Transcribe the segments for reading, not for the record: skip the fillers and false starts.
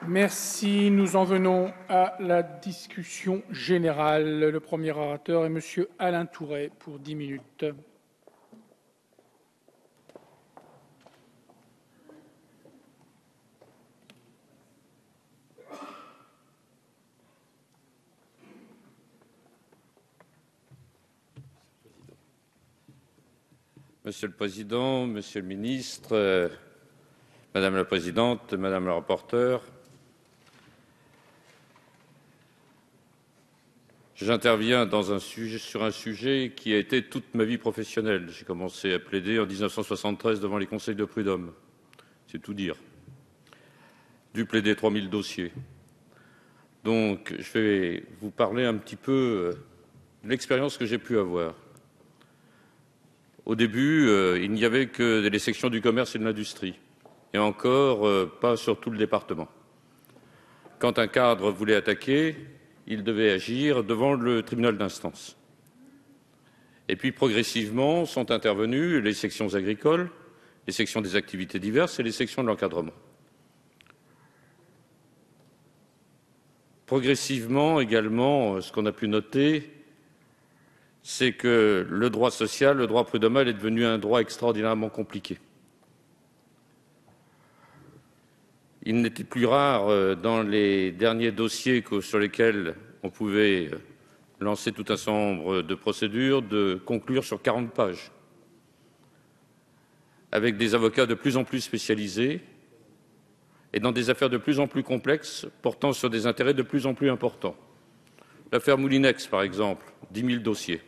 Merci. Nous en venons à la discussion générale. Le premier orateur est Monsieur Alain Tourret pour 10 minutes. Monsieur le Président, Monsieur le Ministre, Madame la Présidente, Madame la rapporteure, j'interviens sur un sujet qui a été toute ma vie professionnelle. J'ai commencé à plaider en 1973 devant les conseils de prud'hommes. C'est tout dire. Dû plaider 3000 dossiers. Donc, je vais vous parler un petit peu de l'expérience que j'ai pu avoir. Au début, il n'y avait que les sections du commerce et de l'industrie, et encore pas sur tout le département. Quand un cadre voulait attaquer, il devait agir devant le tribunal d'instance. Et puis progressivement sont intervenues les sections agricoles, les sections des activités diverses et les sections de l'encadrement. Progressivement également, ce qu'on a pu noter, c'est que le droit social, le droit prud'homal est devenu un droit extraordinairement compliqué. Il n'était plus rare dans les derniers dossiers sur lesquels on pouvait lancer tout un certain nombre de procédures de conclure sur 40 pages, avec des avocats de plus en plus spécialisés et dans des affaires de plus en plus complexes portant sur des intérêts de plus en plus importants. L'affaire Moulinex, par exemple, 10 000 dossiers.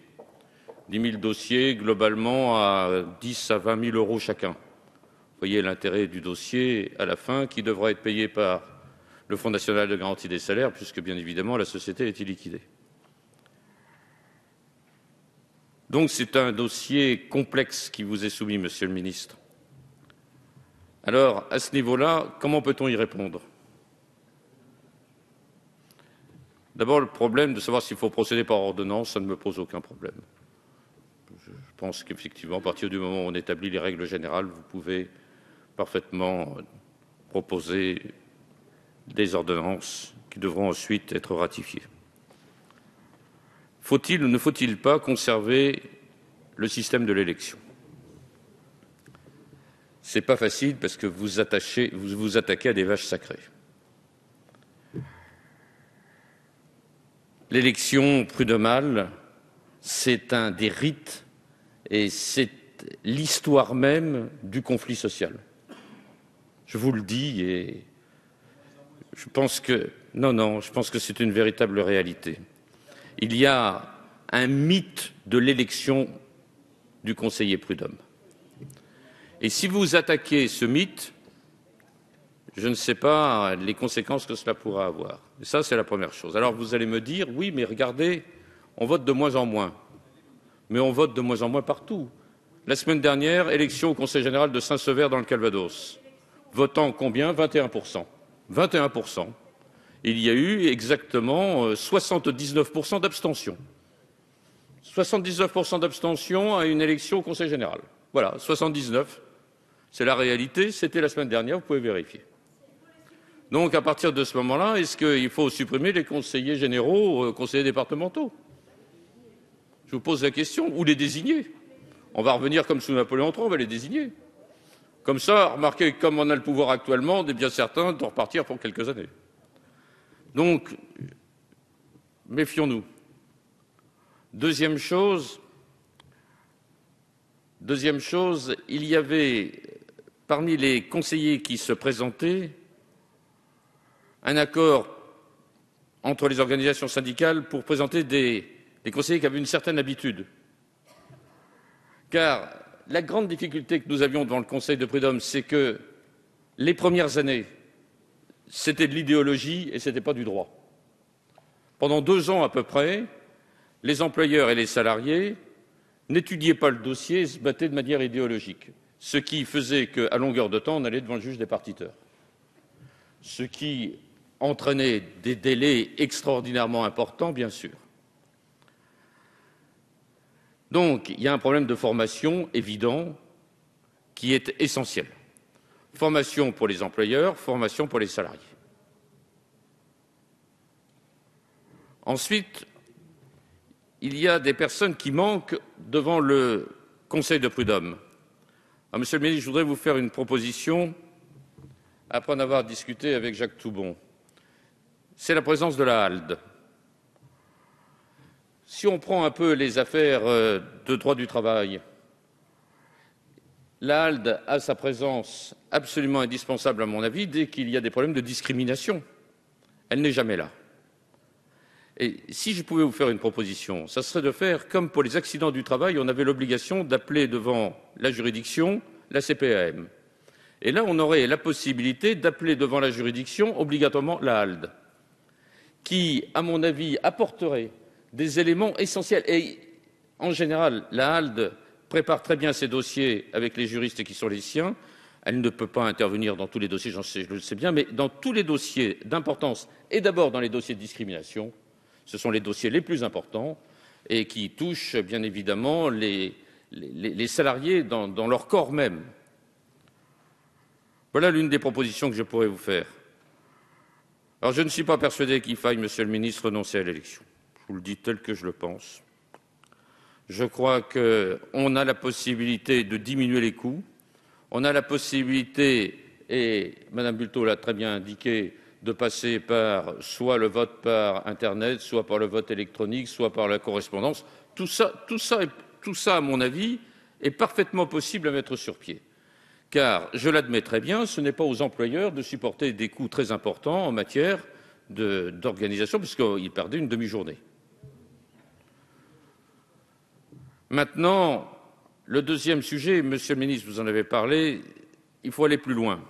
10 000 dossiers, globalement, à 10 à 20 000 euros chacun. Vous voyez l'intérêt du dossier à la fin, qui devra être payé par le Fonds national de garantie des salaires, puisque, bien évidemment, la société a été liquidée. Donc, c'est un dossier complexe qui vous est soumis, Monsieur le Ministre. Alors, à ce niveau-là, comment peut-on y répondre ? D'abord, le problème de savoir s'il faut procéder par ordonnance, ça ne me pose aucun problème. Je pense qu'effectivement, à partir du moment où on établit les règles générales, vous pouvez parfaitement proposer des ordonnances qui devront ensuite être ratifiées. Faut-il ou ne faut-il pas conserver le système de l'élection ? C'est pas facile parce que vous vous attaquez à des vaches sacrées. L'élection prud'homale, c'est un des rites et c'est l'histoire même du conflit social. Je vous le dis et je pense que c'est une véritable réalité. Il y a un mythe de l'élection du conseiller prud'homme. Et si vous attaquez ce mythe, je ne sais pas les conséquences que cela pourra avoir. Et ça, c'est la première chose. Alors vous allez me dire, oui, mais regardez, on vote de moins en moins. Mais on vote de moins en moins partout. La semaine dernière, élection au Conseil général de Saint-Sever dans le Calvados. Votant combien ? 21%. 21%. Il y a eu exactement 79% d'abstention. 79% d'abstention à une élection au Conseil général. Voilà, 79. C'est la réalité, c'était la semaine dernière, vous pouvez vérifier. Donc, à partir de ce moment-là, est-ce qu'il faut supprimer les conseillers généraux, conseillers départementaux ? Je vous pose la question, ou les désigner. On va revenir comme sous Napoléon III, on va les désigner. Comme ça, remarquez, comme on a le pouvoir actuellement, on est bien certain de repartir pour quelques années. Donc, méfions-nous. Deuxième chose, il y avait, parmi les conseillers qui se présentaient, un accord entre les organisations syndicales pour présenter des conseillers qui avaient une certaine habitude. Car la grande difficulté que nous avions devant le Conseil de prud'homme, c'est que les premières années, c'était de l'idéologie et ce n'était pas du droit. Pendant 2 ans à peu près, les employeurs et les salariés n'étudiaient pas le dossier et se battaient de manière idéologique, ce qui faisait qu'à longueur de temps, on allait devant le juge départiteur. Ce qui entraînait des délais extraordinairement importants, bien sûr. Donc, il y a un problème de formation évident qui est essentiel. Formation pour les employeurs, formation pour les salariés. Ensuite, il y a des personnes qui manquent devant le Conseil de prud'homme. Alors, Monsieur le ministre, je voudrais vous faire une proposition après en avoir discuté avec Jacques Toubon. C'est la présence de la HALDE. Si on prend un peu les affaires de droit du travail, la HALDE a sa présence absolument indispensable, à mon avis, dès qu'il y a des problèmes de discrimination. Elle n'est jamais là. Et si je pouvais vous faire une proposition, ça serait de faire comme pour les accidents du travail, on avait l'obligation d'appeler devant la juridiction la CPAM. Et là, on aurait la possibilité d'appeler devant la juridiction obligatoirement la HALDE, qui, à mon avis, apporterait des éléments essentiels. Et en général, la HALDE prépare très bien ses dossiers avec les juristes qui sont les siens. Elle ne peut pas intervenir dans tous les dossiers, je le sais bien, mais dans tous les dossiers d'importance, et d'abord dans les dossiers de discrimination, ce sont les dossiers les plus importants et qui touchent bien évidemment les salariés dans leur corps même. Voilà l'une des propositions que je pourrais vous faire. Alors je ne suis pas persuadé qu'il faille, Monsieur le ministre, renoncer à l'élection. Je vous le dis tel que je le pense. Je crois qu'on a la possibilité de diminuer les coûts. On a la possibilité, et Mme Bulletot l'a très bien indiqué, de passer par soit le vote par Internet, soit par le vote électronique, soit par la correspondance. Tout ça, à mon avis, est parfaitement possible à mettre sur pied. Car, je l'admets très bien, ce n'est pas aux employeurs de supporter des coûts très importants en matière d'organisation, puisqu'ils perdaient une demi-journée. Maintenant, le deuxième sujet, Monsieur le ministre, vous en avez parlé, il faut aller plus loin.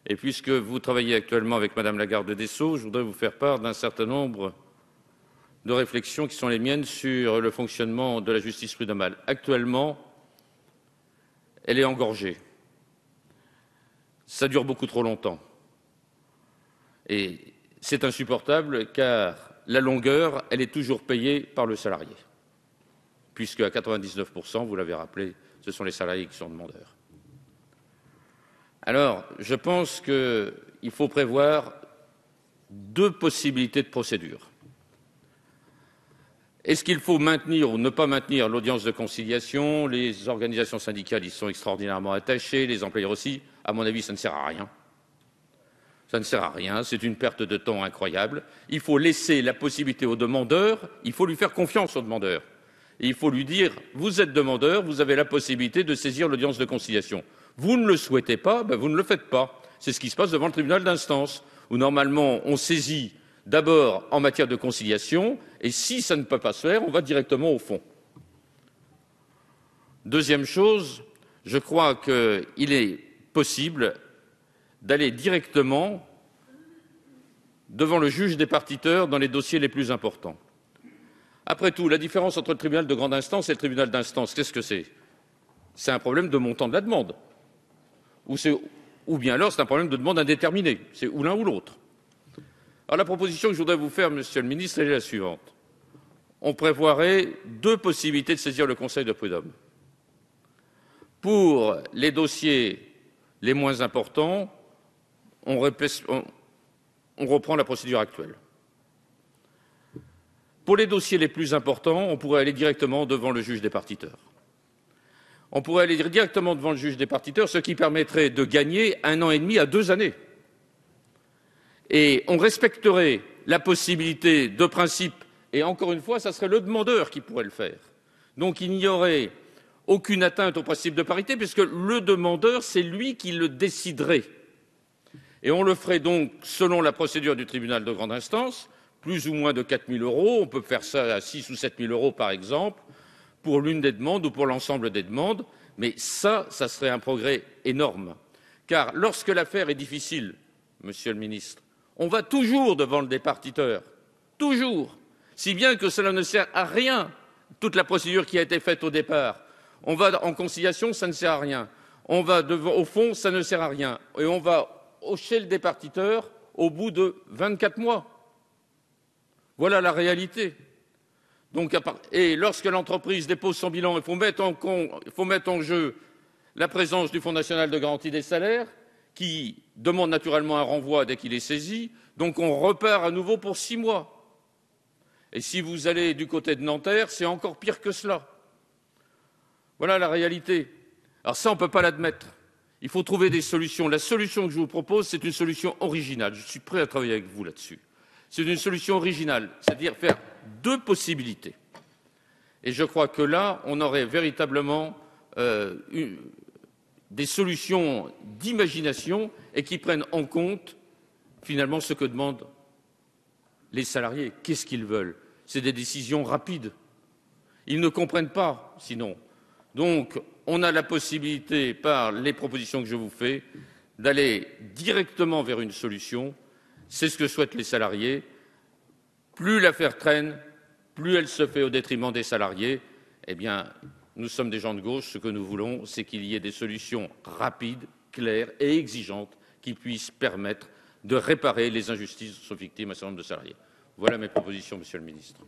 Et puisque vous travaillez actuellement avec Madame la garde des Sceaux, je voudrais vous faire part d'un certain nombre de réflexions qui sont les miennes sur le fonctionnement de la justice prud'homale. Actuellement, elle est engorgée. Ça dure beaucoup trop longtemps. Et c'est insupportable car la longueur, elle est toujours payée par le salarié. Puisque à 99%, vous l'avez rappelé, ce sont les salariés qui sont demandeurs. Alors, je pense qu'il faut prévoir deux possibilités de procédure. Est-ce qu'il faut maintenir ou ne pas maintenir l'audience de conciliation? Les organisations syndicales y sont extraordinairement attachées, les employeurs aussi. À mon avis, ça ne sert à rien. Ça ne sert à rien, c'est une perte de temps incroyable. Il faut laisser la possibilité au demandeur, il faut lui faire confiance au demandeur. Et il faut lui dire, vous êtes demandeur, vous avez la possibilité de saisir l'audience de conciliation. Vous ne le souhaitez pas, vous ne le faites pas. C'est ce qui se passe devant le tribunal d'instance, où normalement on saisit d'abord en matière de conciliation, et si ça ne peut pas se faire, on va directement au fond. Deuxième chose, je crois qu'il est possible d'aller directement devant le juge départiteur dans les dossiers les plus importants. Après tout, la différence entre le tribunal de grande instance et le tribunal d'instance, qu'est-ce que c'est? C'est un problème de montant de la demande. Ou bien alors c'est un problème de demande indéterminée. C'est ou l'un ou l'autre. Alors la proposition que je voudrais vous faire, Monsieur le ministre, elle est la suivante. On prévoirait deux possibilités de saisir le Conseil de prud'homme. Pour les dossiers les moins importants, on reprend la procédure actuelle. Pour les dossiers les plus importants, on pourrait aller directement devant le juge départiteur. On pourrait aller directement devant le juge départiteur, ce qui permettrait de gagner 1 an et demi à 2 années. Et on respecterait la possibilité de principe, et encore une fois, ça serait le demandeur qui pourrait le faire. Donc il n'y aurait aucune atteinte au principe de parité, puisque le demandeur, c'est lui qui le déciderait. Et on le ferait donc selon la procédure du tribunal de grande instance, plus ou moins de 4 000 €. On peut faire ça à 6 ou 7 000 € par exemple, pour l'une des demandes ou pour l'ensemble des demandes. Mais ça serait un progrès énorme. Car lorsque l'affaire est difficile, Monsieur le ministre, on va toujours devant le départiteur. Toujours. Si bien que cela ne sert à rien, toute la procédure qui a été faite au départ. On va en conciliation, ça ne sert à rien. On va au fond, ça ne sert à rien. Et on va chez le départiteur au bout de 24 mois. Voilà la réalité. Donc, et lorsque l'entreprise dépose son bilan, il faut mettre en jeu la présence du Fonds national de garantie des salaires, qui demande naturellement un renvoi dès qu'il est saisi. Donc on repart à nouveau pour 6 mois. Et si vous allez du côté de Nanterre, c'est encore pire que cela. Voilà la réalité. Alors ça, on ne peut pas l'admettre. Il faut trouver des solutions. La solution que je vous propose, c'est une solution originale. Je suis prêt à travailler avec vous là-dessus. C'est une solution originale, c'est-à-dire faire 2 possibilités. Et je crois que là, on aurait véritablement des solutions d'imagination et qui prennent en compte finalement ce que demandent les salariés. Qu'est-ce qu'ils veulent? C'est des décisions rapides. Ils ne comprennent pas, sinon. Donc, on a la possibilité, par les propositions que je vous fais, d'aller directement vers une solution. C'est ce que souhaitent les salariés. Plus l'affaire traîne, plus elle se fait au détriment des salariés. Eh bien, nous sommes des gens de gauche. Ce que nous voulons, c'est qu'il y ait des solutions rapides, claires et exigeantes qui puissent permettre de réparer les injustices dont sont victimes un certain nombre de salariés. Voilà mes propositions, Monsieur le Ministre.